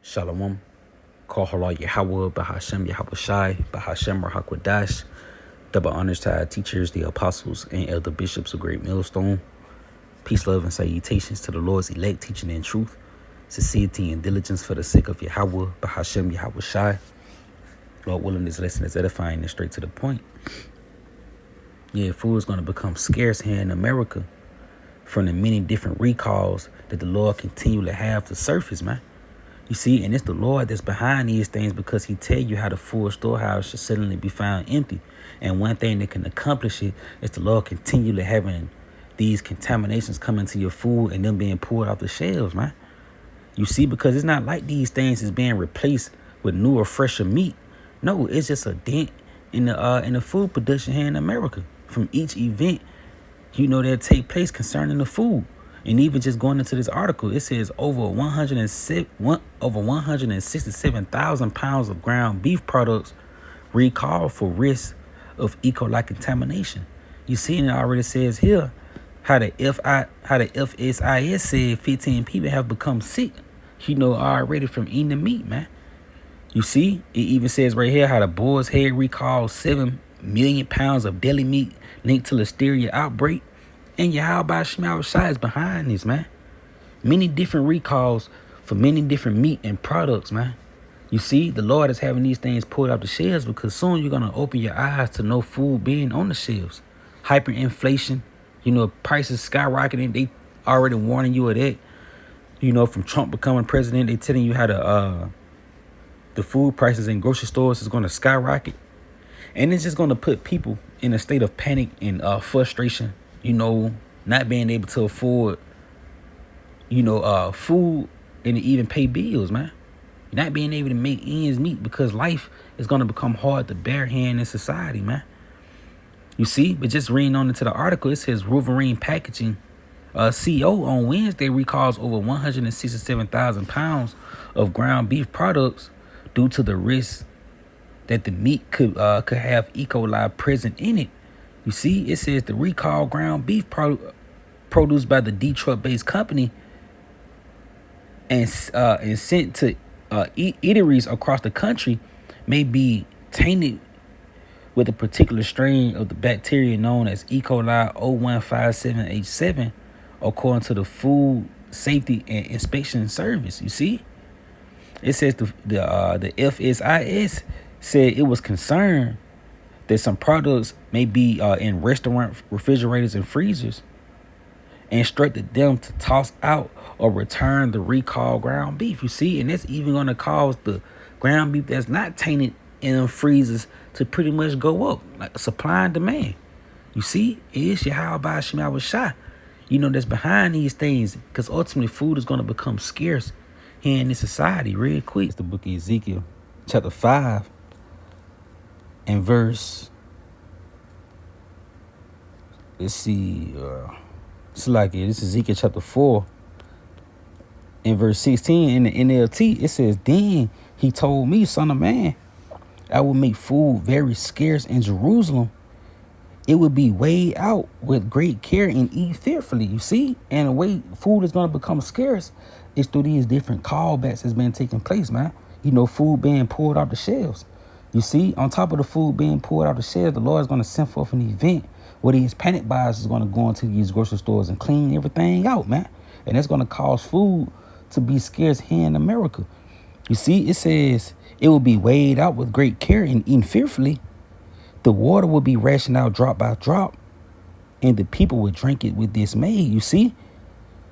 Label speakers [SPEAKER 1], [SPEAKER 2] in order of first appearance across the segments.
[SPEAKER 1] Shalom. Call Halal Yahweh, Bahashem Yahweh Shai, Bahashem Rahakwadash. Double honors to our teachers, the apostles, and elder bishops of Great Millstone. Peace, love, and salutations to the Lord's elect, teaching in truth, sincerity, and diligence for the sake of Yahweh, Bahashem Yahweh Shai. Lord willing, this lesson is edifying and straight to the point. Yeah, food is going to become scarce here in America from the many different recalls that the Lord continually have to surface, man. You see, and it's the Lord that's behind these things because he tell you how the full storehouse should suddenly be found empty. And one thing that can accomplish it is the Lord continually having these contaminations coming to your food and them being pulled off the shelves, man. You see, because it's not like these things is being replaced with newer, fresher meat. No, it's just a dent in the food production here in America from each event, that take place concerning the food. And even just going into this article, it says over 167,000 pounds of ground beef products recalled for risk of E. coli contamination. You see, and it already says here how the FSIS said 15 people have become sick, already from eating the meat, man. You see, it even says right here how the Boar's Head recalled 7 million pounds of deli meat linked to Listeria outbreak. And Yahweh Shai is behind this, man. Many different recalls for many different meat and products, man. You see, the Lord is having these things pulled off the shelves because soon you're going to open your eyes to no food being on the shelves. Hyperinflation, prices skyrocketing. They already warning you of that. From Trump becoming president, they telling you how the food prices in grocery stores is going to skyrocket. And it's just going to put people in a state of panic and frustration. Not being able to afford, food and to even pay bills, man. Not being able to make ends meet because life is going to become hard to bear here in society, man. You see, but just reading on into the article, it says Wolverine Packaging CEO on Wednesday recalls over 167,000 pounds of ground beef products due to the risk that the meat could have E. coli present in it. You see, it says the recalled ground beef produced by the Detroit-based company and sent to eateries across the country may be tainted with a particular strain of the bacteria known as E. coli 0157H7, according to the Food Safety and Inspection Service. You see, it says the FSIS said it was concerned that some products may be in restaurant refrigerators and freezers, and instructed them to toss out or return the recalled ground beef. You see, and that's even going to cause the ground beef that's not tainted in them freezers to pretty much go up, like supply and demand. You see, it's Yahweh Shai, that's behind these things, because ultimately food is going to become scarce here in this society real quick. It's the book of Ezekiel, chapter 5. And verse, let's see, this is Ezekiel chapter 4. In verse 16 in the NLT, it says, "Then he told me, son of man, I will make food very scarce in Jerusalem. It will be weighed out with great care and eat fearfully." You see, and the way food is going to become scarce is through these different callbacks that's been taking place, man. Food being pulled off the shelves. You see, on top of the food being pulled out the shelves, the Lord is going to send forth an event where these panic buyers is going to go into these grocery stores and clean everything out, man. And that's going to cause food to be scarce here in America. You see, it says it will be weighed out with great care and eaten fearfully. The water will be rationed out drop by drop, and the people will drink it with dismay. You see?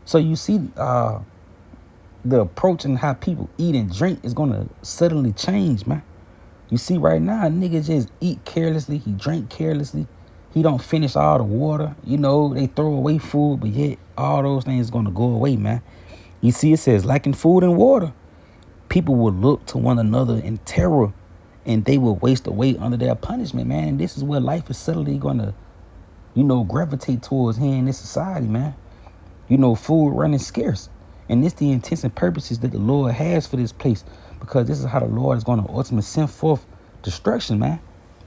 [SPEAKER 1] So you see the approach and how people eat and drink is going to suddenly change, man. You see, right now, a nigga just eat carelessly. He drink carelessly. He don't finish all the water. They throw away food, but yet all those things are going to go away, man. You see, it says, lacking food and water, people will look to one another in terror, and they will waste away under their punishment, man. And this is where life is suddenly going to, gravitate towards here in this society, man. Food running scarce. And it's the intents and purposes that the Lord has for this place, because this is how the Lord is going to ultimately send forth destruction, man.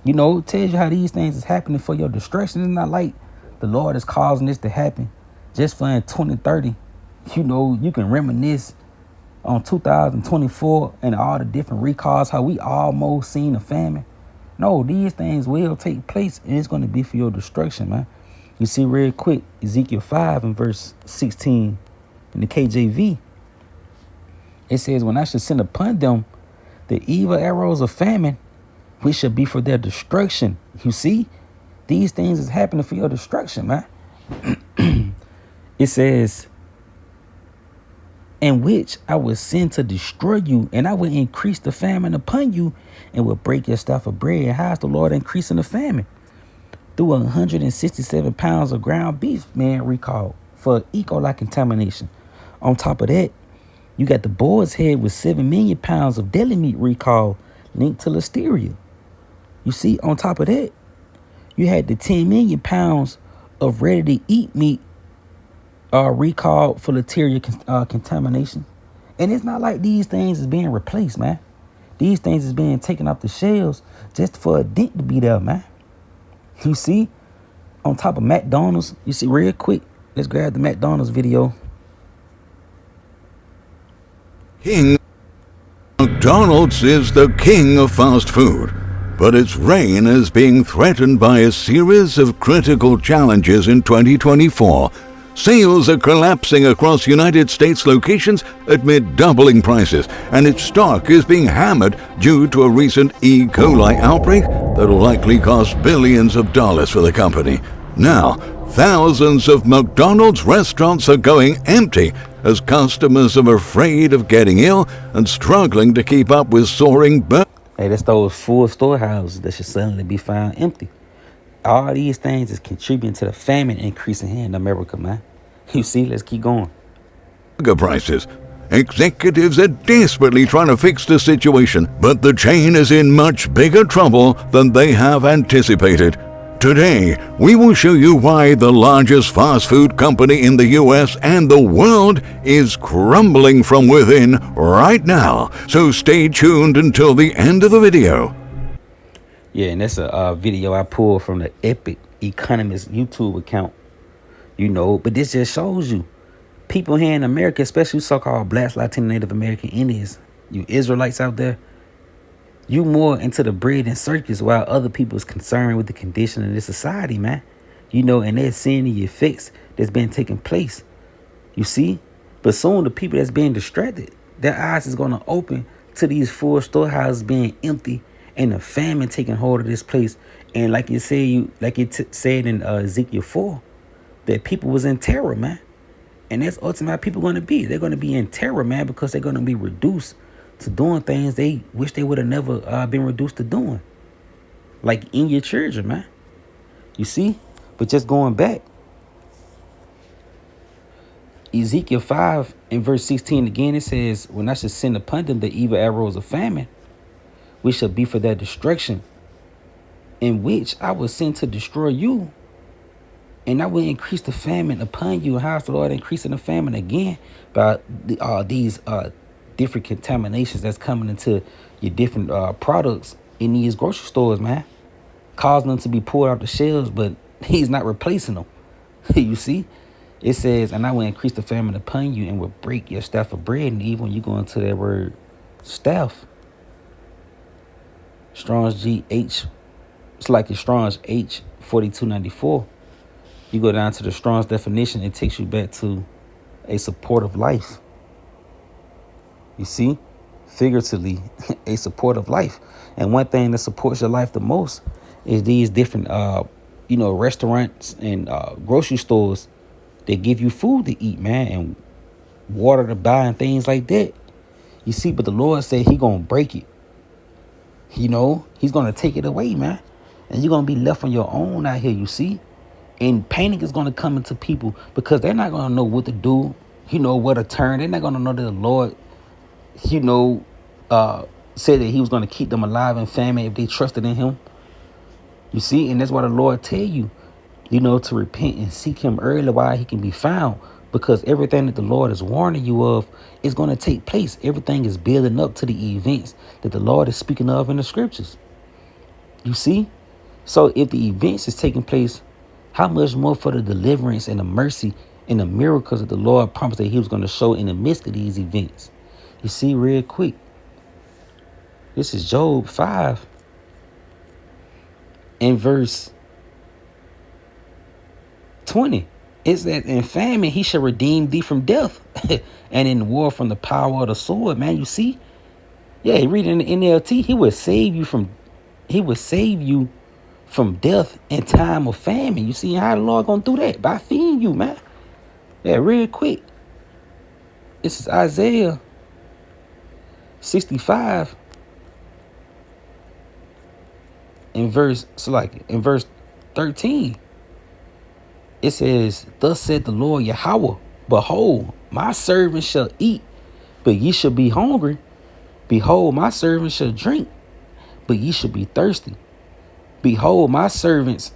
[SPEAKER 1] It tells you how these things is happening for your destruction. It's not like the Lord is causing this to happen just for in 2030. You can reminisce on 2024 and all the different recalls, how we almost seen a famine. No, these things will take place, and it's going to be for your destruction, man. You see real quick, Ezekiel 5 and verse 16 in the KJV, it says, when I shall send upon them the evil arrows of famine, which shall be for their destruction. You see, these things is happening for your destruction, man. It says, in which I will send to destroy you, and I will increase the famine upon you, and will break your staff of bread. And how is the Lord increasing the famine? Through 167 pounds of ground beef, man, recalled for E. coli contamination. On top of that, you got the boar's head with 7 million pounds of deli meat recall linked to listeria. You see, on top of that, you had the 10 million pounds of ready-to-eat meat recalled for listeria contamination. And it's not like these things is being replaced, man. These things is being taken off the shelves just for a dent to be there, man. You see, on top of McDonald's, you see real quick, let's grab the McDonald's video.
[SPEAKER 2] McDonald's is the king of fast food, but its reign is being threatened by a series of critical challenges in 2024. Sales are collapsing across United States locations amid doubling prices, and its stock is being hammered due to a recent E. coli outbreak that'll likely cost billions of dollars for the company. Now, thousands of McDonald's restaurants are going empty as customers are afraid of getting ill and struggling to keep up with soaring bills.
[SPEAKER 1] Hey, that's those full storehouses that should suddenly be found empty. All these things is contributing to the famine increasing here in America, man. You see, let's keep going.
[SPEAKER 2] Prices. Executives are desperately trying to fix the situation, but the chain is in much bigger trouble than they have anticipated. Today, we will show you why the largest fast food company in the US and the world is crumbling from within right now. So stay tuned until the end of the video.
[SPEAKER 1] Yeah, and that's a video I pulled from the Epic Economist YouTube account. You know, but this just shows you people here in America, especially so-called blacks, Latino, Native American Indians, you Israelites out there, you more into the bread and circus while other people is concerned with the condition of this society, man. You know, and they're seeing the effects that's been taking place. You see? But soon the people that's being distracted, their eyes is going to open to these full storehouses being empty and the famine taking hold of this place. And like you say, said in Ezekiel 4, that people was in terror, man. And that's ultimately how people going to be. They're going to be in terror, man, because they're going to be reduced to doing things they wish they would have never been reduced to doing. Like in your children, man. You see? But just going back, Ezekiel 5 in verse 16 again, it says, when I shall send upon them the evil arrows of famine, which shall be for their destruction, in which I will send to destroy you, and I will increase the famine upon you. How is the Lord increasing the famine again? By these different contaminations that's coming into your different products in these grocery stores, man. Causing them to be pulled off the shelves, but he's not replacing them. You see? It says, and I will increase the famine upon you and will break your staff of bread. And even when you go into that word staff, Strong's GH, it's like your Strong's H4294. You go down to the Strong's definition, it takes you back to a supportive life. You see? Figuratively, a supportive life. And one thing that supports your life the most is these different, restaurants and grocery stores that give you food to eat, man, and water to buy and things like that. You see, but the Lord said he going to break it. You know, he's going to take it away, man. And you're going to be left on your own out here, you see? And panic is going to come into people because they're not going to know what to do, where to turn. They're not going to know that the Lord, said that he was going to keep them alive in famine if they trusted in him. You see, and that's why the Lord tell you, to repent and seek him early while he can be found, because everything that the Lord is warning you of is going to take place. Everything is building up to the events that the Lord is speaking of in the scriptures. You see? So if the events is taking place, how much more for the deliverance and the mercy and the miracles that the Lord promised that he was going to show in the midst of these events? You see, real quick. This is Job 5 in verse 20. It says, in famine he shall redeem thee from death, and in war from the power of the sword. Man, you see? Yeah, he read in the NLT, he would save you from death in time of famine. You see how the Lord gonna do that? By feeding you, man. Yeah, real quick. This is Isaiah 65 in verse 13. It says, thus said the Lord Yahweh, behold, my servant shall eat, but ye shall be hungry. Behold, my servant shall drink, but ye shall be thirsty. Behold, my servants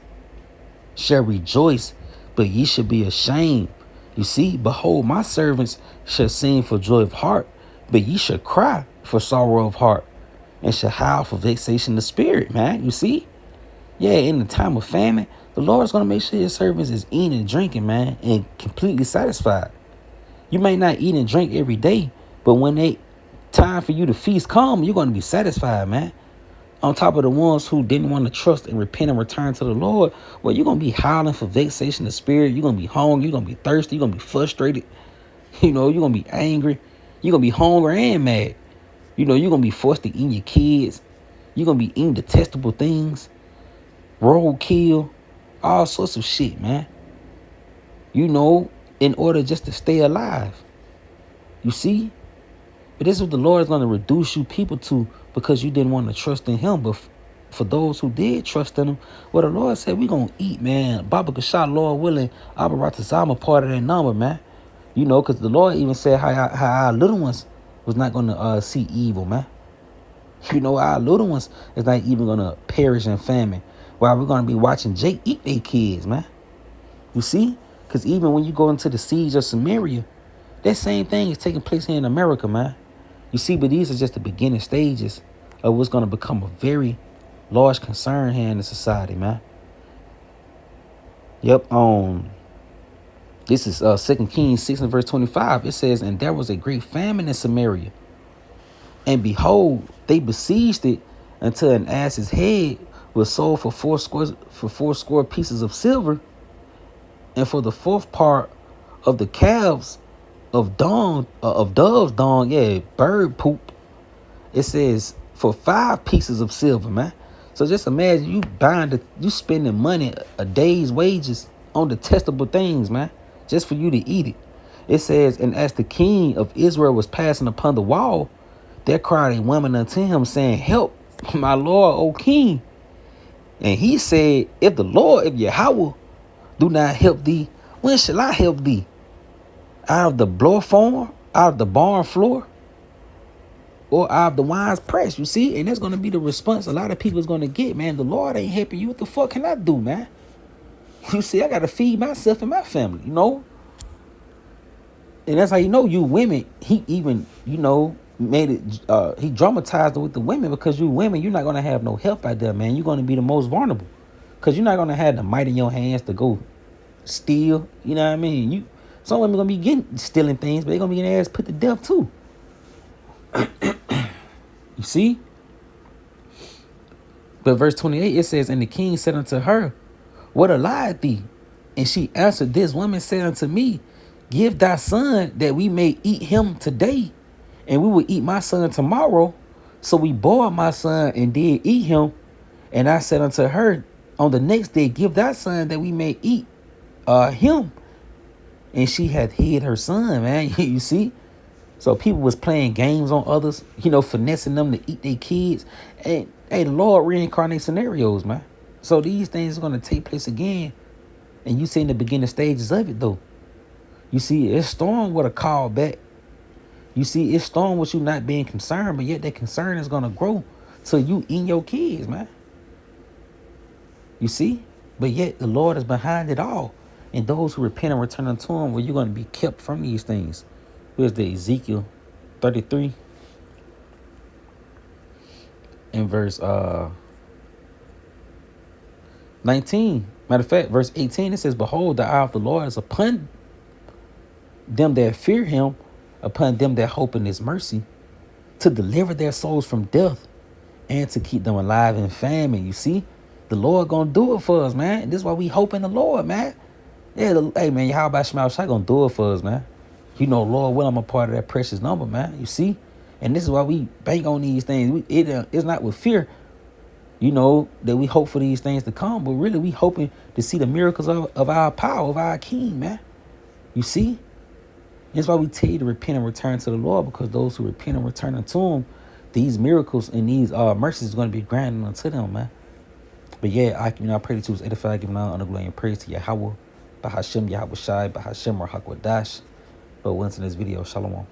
[SPEAKER 1] shall rejoice, but ye shall be ashamed. You see, behold, my servants shall sing for joy of heart, but ye shall cry for sorrow of heart, and shall howl for vexation of spirit, man. You see? Yeah, in the time of famine, the Lord's going to make sure his servants is eating and drinking, man, and completely satisfied. You may not eat and drink every day, but when they time for you to feast come, you're going to be satisfied, man. On top of the ones who didn't want to trust and repent and return to the Lord, well, you're going to be howling for vexation of spirit. You're going to be hungry. You're going to be thirsty. You're going to be frustrated. You're going to be angry. You're going to be hungry and mad. You're going to be forced to eat your kids. You're going to be eating detestable things. Roadkill. All sorts of shit, man. In order just to stay alive. You see? But this is what the Lord is going to reduce you people to, because you didn't want to trust in him. But for those who did trust in him, well, the Lord said, we're going to eat, man. Baba Kashah, Lord willing, Abaratazama part of that number, man. Because the Lord even said how our little ones was not going to see evil, man. Our little ones is not even going to perish in famine, while we're going to be watching Jake eat their kids, man. You see? Because even when you go into the siege of Samaria, that same thing is taking place here in America, man. You see, but these are just the beginning stages of what's going to become a very large concern here in the society, man. Yep. This is 2 Kings 6 and verse 25. It says, and there was a great famine in Samaria. And behold, they besieged it until an ass's head was sold for four score pieces of silver, and for the fourth part of the calves of dove's dung, bird poop. It says for 5 pieces of silver, man. So just imagine you spending money, a day's wages on detestable things, man, just for you to eat it. It says, and as the king of Israel was passing upon the wall, there cried a woman unto him, saying, help, my lord, O king. And he said, if Yahweh do not help thee, when shall I help thee? Out of the blow form, out of the barn floor, or out of the wine's press, you see? And that's going to be the response a lot of people is going to get, man. The Lord ain't helping you. What the fuck can I do, man? You see, I got to feed myself and my family, And that's how you women, he even, made it, he dramatized it with the women, because you women, you're not going to have no help out there, man. You're going to be the most vulnerable, because you're not going to have the might in your hands to go steal, you know what I mean? Some women going to be stealing things, but they're going to be getting their ass put to death too. You see? But verse 28, it says, and the king said unto her, what allied thee? And she answered, this woman said unto me, give thy son that we may eat him today, and we will eat my son tomorrow. So we boiled my son and did eat him. And I said unto her, on the next day, give thy son that we may eat him. And she had hid her son, man. You see? So people was playing games on others, finessing them to eat their kids. And hey, the Lord reincarnate scenarios, man. So these things are going to take place again. And you see in the beginning stages of it, though. You see, it's storm with a call back. You see, it's storm with you not being concerned, but yet that concern is going to grow till you eat your kids, man. You see? But yet the Lord is behind it all. And those who repent and return unto him, well, you're going to be kept from these things. Here's the Ezekiel 33 in verse 19. Matter of fact, verse 18, it says, behold, the eye of the Lord is upon them that fear him, upon them that hope in his mercy, to deliver their souls from death and to keep them alive in famine. You see, the Lord gonna do it for us, man. And this is why we hope in the Lord, man. Yeah, hey man, how about Shema Shai gonna do it for us, man? You know, Lord will, I'm a part of that precious number, man. You see, and this is why we bank on these things. It's not with fear, you know, that we hope for these things to come, but really we hoping to see the miracles of our power, of our King, man. You see, that's why we tell you to repent and return to the Lord, because those who repent and return unto Him, these miracles and these mercies is going to be granted unto them, man. But yeah, I pray that you was edified, giving honor, glory, and praise to Yahweh, Bahashem, Yahweh Shai, Bahashem, or Hakwadash. But once in this video, Shalom.